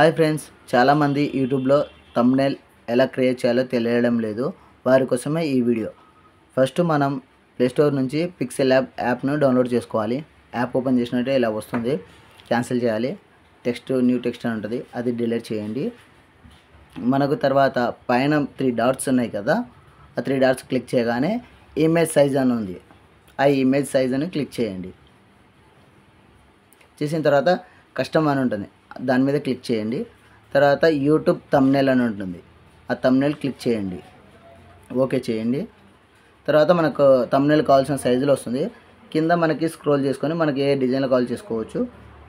Hi friends, చాలామంది యూట్యూబ్లో thumbnail ఎలా క్రియేట్ చేయాలో తెలియడం లేదు. వారి కోసమే ఈ వీడియో. ఫస్ట్ మనం ప్లేస్టోర్ నుంచి పిక్సెల్ యాప్ను డౌన్లోడ్ చేసుకోవాలి. యాప్ ఓపెన్ చేసినట్టే ఇలా వస్తుంది. క్యాన్సిల్ చేయాలి. న్యూ టెక్స్ట్ అని ఉంటుంది, అది డిలీట్ చేయండి. మనకు తర్వాత పైన 3 డాట్స్ ఉన్నాయి కదా, ఆ 3 డాట్స్ క్లిక్ చేయగానే ఇమేజ్ సైజ్ అని ఉంది. ఆ ఇమేజ్ సైజ్ అని క్లిక్ చేయండి. చేసిన తర్వాత కస్టమ్ అని ఉంటుంది, దాని మీద క్లిక్ చేయండి. తర్వాత యూట్యూబ్ థంబ్నెయిల్ అని ఉంటుంది, ఆ థంబ్నెయిల్ క్లిక్ చేయండి. ఓకే చేయండి. తర్వాత మనకు థంబ్నెయిల్ కావాల్సిన సైజులో వస్తుంది. కింద మనకి స్క్రోల్ చేసుకొని మనకి ఏ డిజైన్లో కాల్ చేసుకోవచ్చు.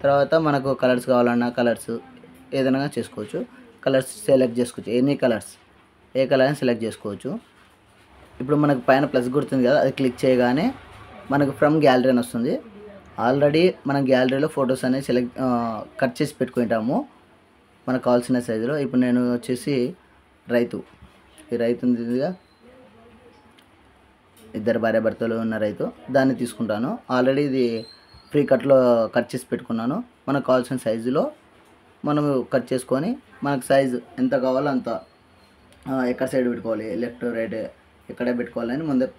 తర్వాత మనకు కలర్స్ కావాలన్నా కలర్స్ ఏదైనా చేసుకోవచ్చు. కలర్స్ సెలెక్ట్ చేసుకోవచ్చు, ఎనీ కలర్స్, ఏ కలర్ అయినా సెలెక్ట్ చేసుకోవచ్చు. ఇప్పుడు మనకు పైన ప్లస్ గుర్తుంది కదా, అది క్లిక్ చేయగానే మనకు ఫ్రమ్ గ్యాలరీ అని వస్తుంది. ఆల్రెడీ మనం గ్యాలరీలో ఫొటోస్ అనేవి కట్ చేసి పెట్టుకుంటాము మనకు కావాల్సిన సైజులో. ఇప్పుడు నేను వచ్చేసి ఈ రైతు ఉందిగా, ఇద్దరు భార్యాభర్తలు ఉన్న రైతు, దాన్ని తీసుకుంటాను. ఆల్రెడీ ఇది ఫ్రీ కట్లో కట్ చేసి పెట్టుకున్నాను. మనకు కావాల్సిన సైజులో మనము కట్ చేసుకొని మనకు సైజు ఎంత కావాలో అంత, ఎక్కడ సైడ్ పెట్టుకోవాలి, లెఫ్ట్ రైట్ ఎక్కడే పెట్టుకోవాలని ముందే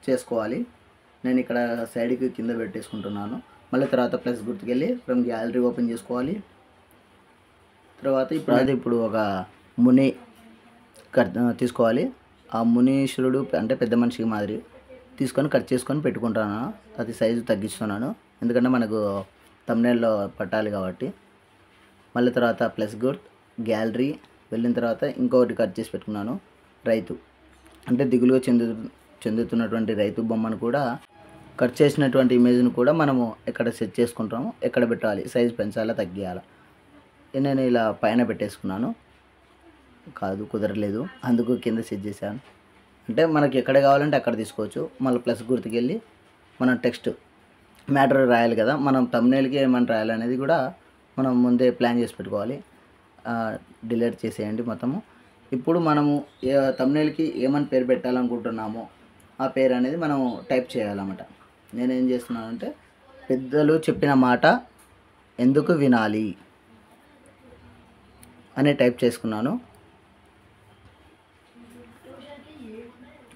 చేసుకోవాలి. నేను ఇక్కడ సైడ్కి కింద పెట్టేసుకుంటున్నాను. మళ్ళీ తర్వాత ప్లస్ గుర్తుకెళ్ళి ఫ్రమ్ గ్యాలరీ ఓపెన్ చేసుకోవాలి. తర్వాత ఇప్పుడు ఒక ముని తీసుకోవాలి. ఆ మునీశ్వరుడు అంటే పెద్ద మనిషికి మాదిరి తీసుకొని కట్ చేసుకొని పెట్టుకుంటాను. అది సైజు తగ్గిస్తున్నాను, ఎందుకంటే మనకు థంబ్నెయిల్లో పట్టాలి కాబట్టి. మళ్ళీ తర్వాత ప్లస్ గుర్తు గ్యాలరీ వెళ్ళిన తర్వాత ఇంకొకటి కట్ చేసి పెట్టుకున్నాను. రైతు అంటే దిగులుగా చెందుతున్నటువంటి రైతు బొమ్మను కూడా కట్ చేసినటువంటి ఇమేజ్ను కూడా మనము ఎక్కడ సెట్ చేసుకుంటామో ఎక్కడ పెట్టాలి, సైజు పెంచాలా తగ్గియాలా. నేను ఇలా పైన పెట్టేసుకున్నాను, కుదరలేదు, అందుకు కింద సెట్ చేశాను. అంటే మనకి ఎక్కడ కావాలంటే అక్కడ తీసుకోవచ్చు. మళ్ళీ ప్లస్ గుర్తుకి వెళ్ళి మనం టెక్స్ట్ మ్యాటర్ రాయాలి కదా, మనం థంబ్నెయిల్కి ఏమని రాయాలనేది కూడా మనం ముందే ప్లాన్ చేసి పెట్టుకోవాలి. డిలీట్ చేసేయండి మొత్తము. ఇప్పుడు మనము థంబ్నెయిల్కి ఏమని పేరు పెట్టాలనుకుంటున్నామో ఆ పేరు అనేది మనం టైప్ చేయాలన్నమాట. నేనేం చేస్తున్నానంటే పెద్దలు చెప్పిన మాట ఎందుకు వినాలి అని టైప్ చేసుకున్నాను.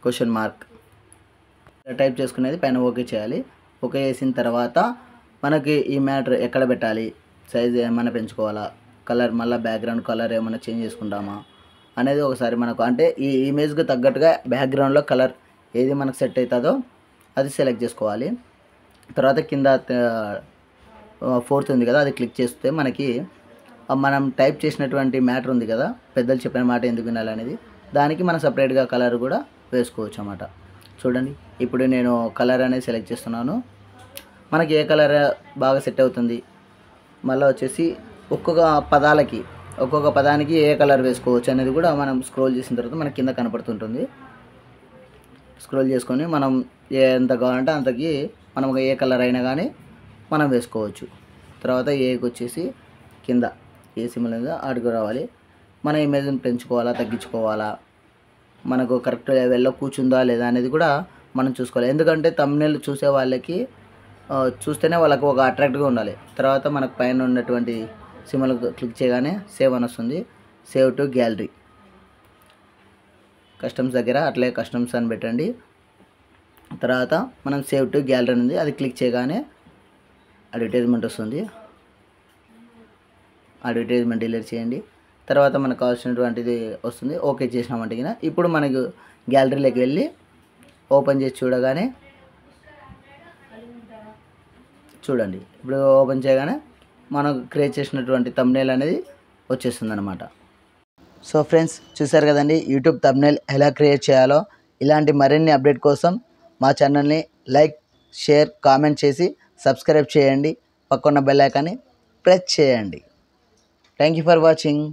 క్వశ్చన్ మార్క్ టైప్ చేసుకునేది పైన ఓకే చేయాలి. ఓకే చేసిన తర్వాత మనకి ఈ మ్యాటర్ ఎక్కడ పెట్టాలి, సైజ్ ఏమైనా పెంచుకోవాలా, కలర్ మళ్ళీ బ్యాక్గ్రౌండ్ కలర్ ఏమైనా చేంజ్ చేసుకుంటామా అనేది ఒకసారి మనకు, అంటే ఈ ఇమేజ్కి తగ్గట్టుగా బ్యాక్గ్రౌండ్లో కలర్ ఏది మనకు సెట్ అవుతుందో అది సెలెక్ట్ చేసుకోవాలి. తర్వాత కింద 4th ఉంది కదా, అది క్లిక్ చేస్తే మనకి మనం టైప్ చేసినటువంటి మ్యాటర్ ఉంది కదా, పెద్దలు చెప్పిన మాట ఎందుకు వినాలనేది, దానికి మనం సపరేట్గా కలర్ కూడా వేసుకోవచ్చు అన్నమాట. చూడండి, ఇప్పుడు నేను కలర్ అనేది సెలెక్ట్ చేస్తున్నాను. మనకి ఏ కలర్ బాగా సెట్ అవుతుంది, మళ్ళీ వచ్చేసి ఒక్కొక్క పదానికి ఏ కలర్ వేసుకోవచ్చు అనేది కూడా మనం స్క్రోల్ చేసిన తర్వాత మనకి కింద కనపడుతుంటుంది. స్క్రోల్ చేసుకొని మనం ఎంత కావాలంటే అంతకి మనం ఏ కలర్ అయినా కానీ మనం వేసుకోవచ్చు. తర్వాత ఏకి వచ్చేసి కింద ఏ సింబల్ ఉందో ఆడికి రావాలి. మన ఇమేజ్ని పెంచుకోవాలా తగ్గించుకోవాలా, మనకు కరెక్ట్ లెవెల్లో కూర్చుందా లేదా అనేది కూడా మనం చూసుకోవాలి. ఎందుకంటే థంబ్నెయిల్ చూసే వాళ్ళకి చూస్తేనే వాళ్ళకు ఒక అట్రాక్ట్గా ఉండాలి. తర్వాత మనకు పైన ఉన్నటువంటి సింబల్ క్లిక్ చేయగానే సేవ్ అని వస్తుంది. సేవ్ టు గ్యాలరీ, కస్టమ్స్ దగ్గర అట్లే కస్టమ్స్ అని పెట్టండి. తర్వాత మనం సేవ్ టు గ్యాలరీ ఉంది, అది క్లిక్ చేయగానే అడ్వర్టైజ్మెంట్ వస్తుంది. అడ్వర్టైజ్మెంట్ డిలీట్ చేయండి. తర్వాత మనకు కావాల్సినటువంటిది వస్తుంది. ఓకే చేసినామంటే ఇప్పుడు మనకు గ్యాలరీలోకి వెళ్ళి ఓపెన్ చేసి చూడగానే చూడండి, ఇప్పుడు ఓపెన్ చేయగానే మనకు క్రియేట్ చేసినటువంటి థంబ్నెయిల్ అనేది వచ్చేస్తుంది అన్నమాట. సో ఫ్రెండ్స్, చూసారు కదండి యూట్యూబ్ థంబ్నెయిల్ ఎలా క్రియేట్ చేయాలో. ఇలాంటి మరిన్ని అప్డేట్ కోసం మా ఛానల్ని లైక్, షేర్, కామెంట్ చేసి సబ్స్క్రైబ్ చేయండి. పక్కన్న బెల్ ఐకాన్ని ప్రెస్ చేయండి. Thank you for watching.